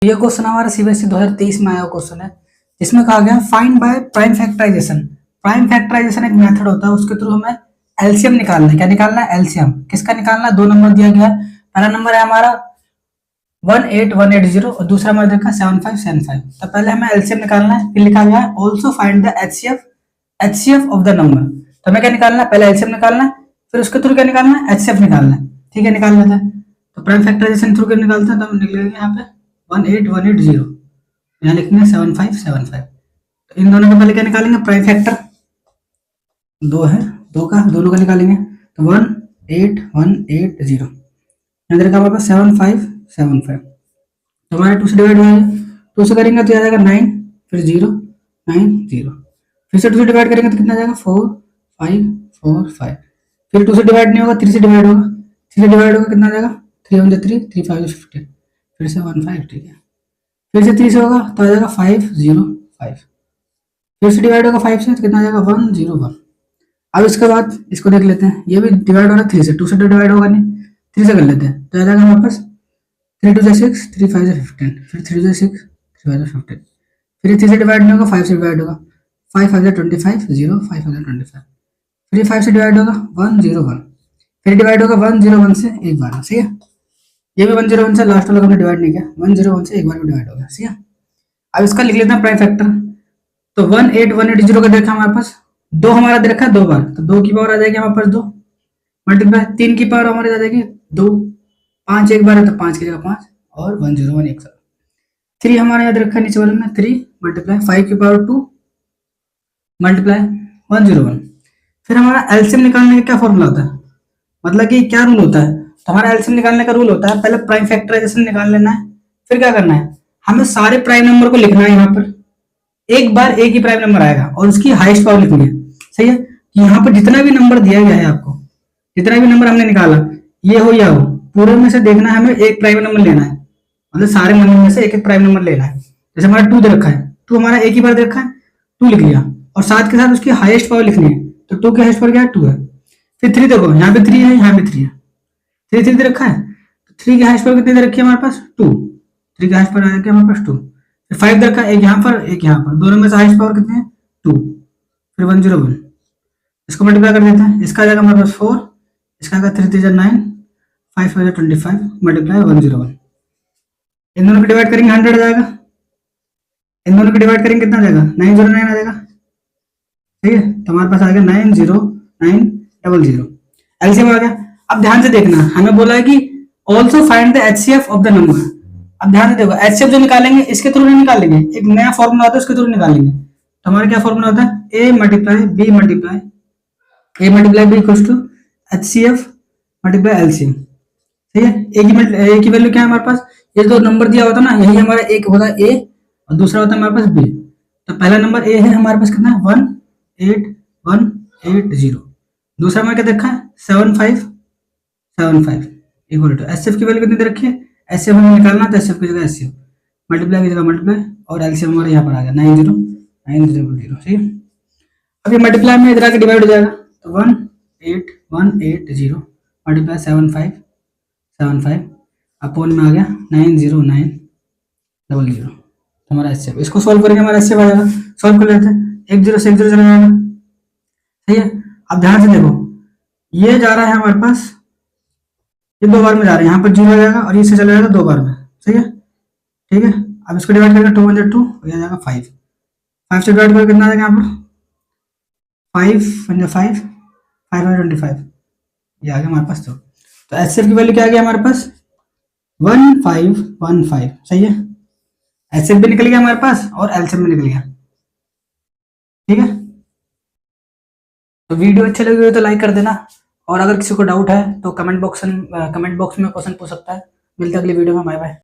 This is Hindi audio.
ये क्वेश्चन हमारा सीबीएसई 2023 में आया क्वेश्चन है, जिसमें कहा गया find by prime factorisation. Prime factorisation एक मेथड होता है, उसके थ्रू हमें एलसीएम निकालना है। क्या निकालना है? एलसीएम। किसका निकालना है? दो नंबर दिया गया है। पहला नंबर है हमारा 18180 और दूसरा नंबर देखा 7575। तो पहले हमें एलसीएम निकालना है। फिर लिखा गया है also find the HCF of the number. तो हमें क्या निकालना है? पहले एलसीएम निकालना है, फिर उसके थ्रू क्या निकालना है? एचसीएफ निकालना है। ठीक है, निकाल लेते हैं। तो प्राइम फैक्टराइजेशन थ्रू क्या निकालते हैं, तो हम निकलेंगे यहाँ पे 18180, यहाँ लिखेंगे 7575। तो इन दोनों का पहले क्या निकालेंगे? प्राइम फैक्टर दो है, दो का दोनों का निकालेंगे। तो 18180 यहाँ देखा हमारे पास 7575। तो हमारे 2 से डिवाइड हो जाएगा, 2 से करेंगे तो आ जाएगा 9, फिर 090, फिर से 2 से डिवाइड करेंगे तो कितना जाएगा? 4545। फिर 2 से डिवाइड नहीं होगा, 3 से डिवाइड होगा। 3 से डिवाइड होगा कितना जाएगा? 3 1 3, 3 5 15, फिर से 15। ठीक है, फिर से 3 से होगा तो आ जाएगा 505। फिर से डिवाइड होगा 5 से तो कितना आ जाएगा? 101। अब इसके बाद इसको देख लेते हैं, ये भी डिवाइड हो रहा है 3 से, 2 से तो डिवाइड होगा नहीं, 3 से कर लेते हैं। तो आ जाएगा हमारे पास 3 2 6, 3 5 15, फिर 3 2 6, 3 5 15, फिर 3 से डिवाइड नहीं होगा, 5 से डिवाइड होगा। 5 5 25, 0 5 25, फिर 5 से डिवाइड होगा 101, फिर डिवाइड होगा 101 से एक बार। सही है, ये भी 101 से लास्ट वाला हमने डिवाइड नहीं किया, 101 से एक बार में डिवाइड होगा। सही है, अब इसका लिख लेते हैं प्राइम फैक्टर। तो 18180 का देखा हमारे पास दो, हमारा दे रखा है 2 बार, तो 2 की पावर आ जाएगी हमारे पास 2, मल्टीप्लाई 3 की पावर हमारी आ जाएगी 2, 5 एक बार है तो 5 की जगह 5, और 101 एक साथ। 3 हमारे याद रखा है नीचे वाले में 3, मल्टीप्लाई 5 की पावर 2, मल्टीप्लाई 101। फिर हमारा एलसीएम निकालने का क्या फॉर्मूला होता है, मतलब कि क्या रूल होता है? तो हमारा एलसीएम निकालने का रूल होता है, पहले प्राइम फैक्टराइजेशन निकाल लेना है, फिर क्या करना है? हमें सारे प्राइम नंबर को लिखना है। यहाँ पर एक बार एक ही प्राइम नंबर आएगा और उसकी हाईएस्ट पावर लिखनी है। सही है, यहाँ पर जितना भी नंबर दिया गया है आपको, जितना भी नंबर हमने निकाला, ये हो या हो, पूरे में से देखना है हमें एक प्राइम नंबर लेना है, मतलब सारे नंबर में से एक एक प्राइम नंबर लेना है। जैसे हमारा 2 दे रखा है, 2 हमारा एक ही बार दे रखा है, 2 लिख लिया, और साथ के साथ उसकी हाईएस्ट पावर लिखनी है। तो 2 की हाईएस्ट पावर क्या है? 2 है। फिर 3 देखो, यहाँ पे 3 है, यहाँ पे 3 है, 3 दे रखा है, तो 3 की हाईएस्ट पावर कितनी दे रखी है हमारे पास? 2। 3 की हाईएस्ट पावर आ जाएगी हमारे पास 2। फिर 5 दे रखा है, एक यहाँ पर एक यहाँ पर, दोनों में से हाईएस्ट पावर कितनी है? 2। फिर 101, इसको मल्टीप्लाई कर देते हैं, इसका आ जाएगा हमारे पास 4, इसका आएगा 3 3 9, 5 5 25, मल्टीप्लाई 101। इन दोनों को डिवाइड करेंगे 100 आ जाएगा, इन दोनों को डिवाइड करेंगे कितना आ जाएगा? 909 आ जाएगा। ठीक है, तो हमारे पास आ गया 90900। एलसीएम आ गया। अब ध्यान से देखना, हमें बोला है कि also find the HCF of the number. अब ध्यान से देखो, एचसीएफ जो निकालेंगे इसके थ्रू नहीं निकालेंगे, एक नया फॉर्मूला होता है उसके थ्रू निकालेंगे। तो हमारा क्या फॉर्मूला होता है? A multiply B multiply equals to HCF multiply LCM. सही है, ए की वैल्यू क्या है हमारे पास? ये जो नंबर दिया होता है ना, यही हमारा एक होता है ए और दूसरा होता है हमारे पास बी। तो पहला नंबर ए है हमारे पास, कितना है? 18180। दूसरा हमारा क्या देखा है? 7575 इक्वल टू एचसीएफ की वैल्यू कितनी दे रखी है? एचसीएफ हमें निकालना, तो एचसीएफ की जगह एचसीएफ, मल्टीप्लाई की जगह मल्टीप्लाई, और एलसीएम हमारे यहाँ पर आ गया 90900। ठीक है, अब ये मल्टीप्लाई में इधर आके डिवाइड हो जाएगा, तो 18180 मल्टीप्लाई 7575 अपोन में आ गया 90900। तो हमारा एचसीएफ, इसको सॉल्व करेंगे, हमारा एचसीएफ आ जाएगा। सॉल्व कर लेते हैं, 1 0 से 1 0 चला जाएगा। सही है, अब ध्यान से देखो, ये जा रहा है हमारे पास, ये 2 बार में जा रहा है, यहाँ पर 0 आ जाएगा और इससे चला जाएगा 2 बार में। सही है, ठीक है, अब इसको डिवाइड करेंगे 2 1 2, हो जाएगा 5। 5 से डिवाइड करके कितना आ जाएगा यहाँ पर? 5 5 525, ये आ गया हमारे पास। तो एचसीएफ की वैल्यू क्या आ गया हमारे पास? 1515। सही है, एचसीएफ भी निकल गया हमारे पास और एलसीएम भी निकल गया। ठीक है, तो वीडियो अच्छी लगी हो तो लाइक कर देना, और अगर किसी को डाउट है तो कमेंट बॉक्स में क्वेश्चन पूछ सकता है। मिलते हैं अगली वीडियो में, बाय बाय।